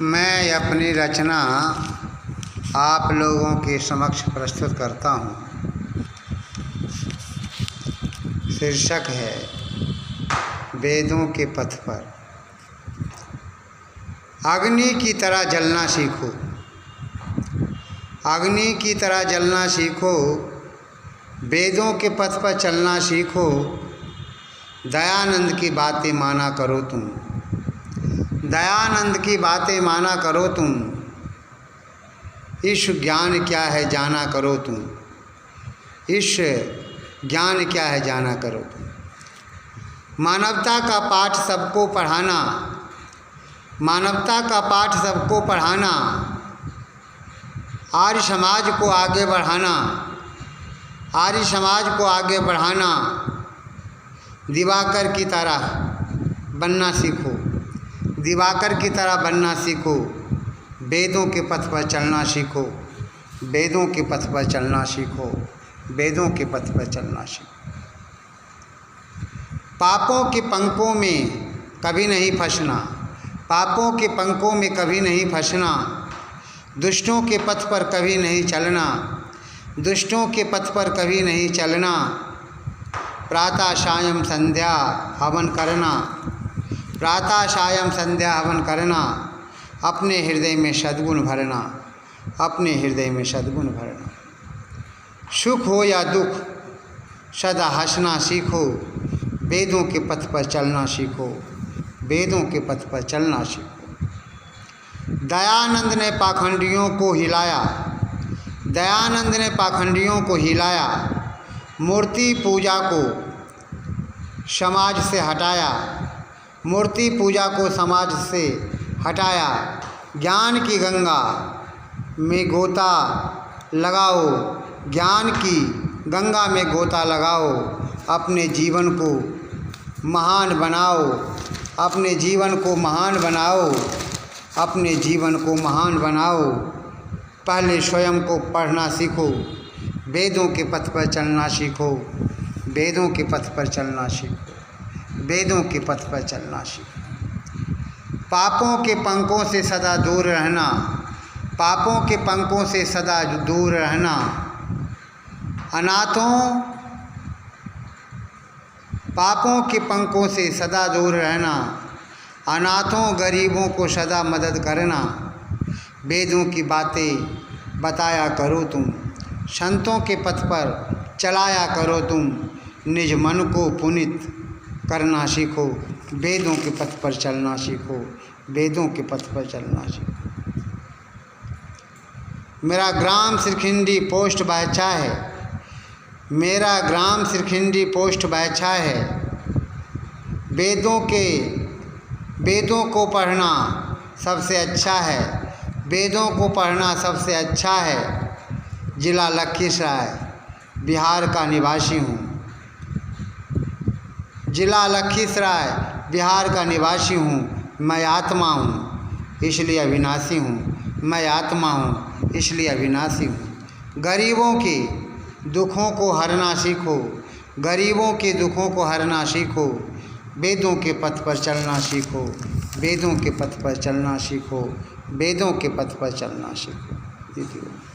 मैं अपनी रचना आप लोगों के समक्ष प्रस्तुत करता हूँ। शीर्षक है वेदों के पथ पर। अग्नि की तरह जलना सीखो, अग्नि की तरह जलना सीखो, वेदों के पथ पर चलना सीखो। दयानंद की बातें माना करो तुम, दयानंद की बातें माना करो तुम। ईश ज्ञान क्या है जाना करो तुम, ईश ज्ञान क्या है जाना करो तुम। मानवता का पाठ सबको पढ़ाना, मानवता का पाठ सबको पढ़ाना। आर्य समाज को आगे बढ़ाना, आर्य समाज को आगे बढ़ाना। दिवाकर की तरह बनना सीखो, दिवाकर की तरह बनना सीखो। वेदों के पथ पर चलना सीखो, वेदों के पथ पर चलना सीखो, वेदों के पथ पर चलना सीखो। पापों के पंखों में कभी नहीं फंसना, पापों के पंखों में कभी नहीं फंसना। दुष्टों के पथ पर कभी नहीं चलना, दुष्टों के पथ पर कभी नहीं चलना। प्रातः सायं संध्या हवन करना, प्रातः सायं संध्या हवन करना। अपने हृदय में सद्गुण भरना, अपने हृदय में सद्गुण भरना। सुख हो या दुख सदा हंसना सीखो, वेदों के पथ पर चलना सीखो, वेदों के पथ पर चलना सीखो। दयानंद ने पाखंडियों को हिलाया, दयानंद ने पाखंडियों को हिलाया। मूर्ति पूजा को समाज से हटाया, मूर्ति पूजा को समाज से हटाया। ज्ञान की गंगा में गोता लगाओ, ज्ञान की गंगा में गोता लगाओ। अपने जीवन को महान बनाओ, अपने जीवन को महान बनाओ, अपने जीवन को महान बनाओ। पहले स्वयं को पढ़ना सीखो, वेदों के पथ पर चलना सीखो, वेदों के पथ पर चलना सीखो, वेदों के पथ पर चलना सीखो। पापों के पंखों से सदा दूर रहना, पापों के पंखों से सदा दूर रहना। अनाथों, पापों के पंखों से सदा दूर रहना। अनाथों गरीबों को सदा मदद करना। वेदों की बातें बताया करो तुम, संतों के पथ पर चलाया करो तुम। निज मन को पुनीत करना सीखो, वेदों के पथ पर चलना सीखो, वेदों के पथ पर चलना सीखो। मेरा ग्राम सिरखिंडी पोस्ट बायछा है, मेरा ग्राम सिरखिंडी पोस्ट बायछा है। वेदों को पढ़ना सबसे अच्छा है, वेदों को पढ़ना सबसे अच्छा है। जिला लखीसराय बिहार का निवासी हूँ, जिला लखीसराय बिहार का निवासी हूँ। मैं आत्मा हूँ इसलिए अविनाशी हूँ, मैं आत्मा हूँ इसलिए अविनाशी हूँ। गरीबों के दुखों को हरना सीखो, गरीबों के दुखों को हरना सीखो। वेदों के पथ पर चलना सीखो, वेदों के पथ पर चलना सीखो, वेदों के पथ पर चलना सीखो।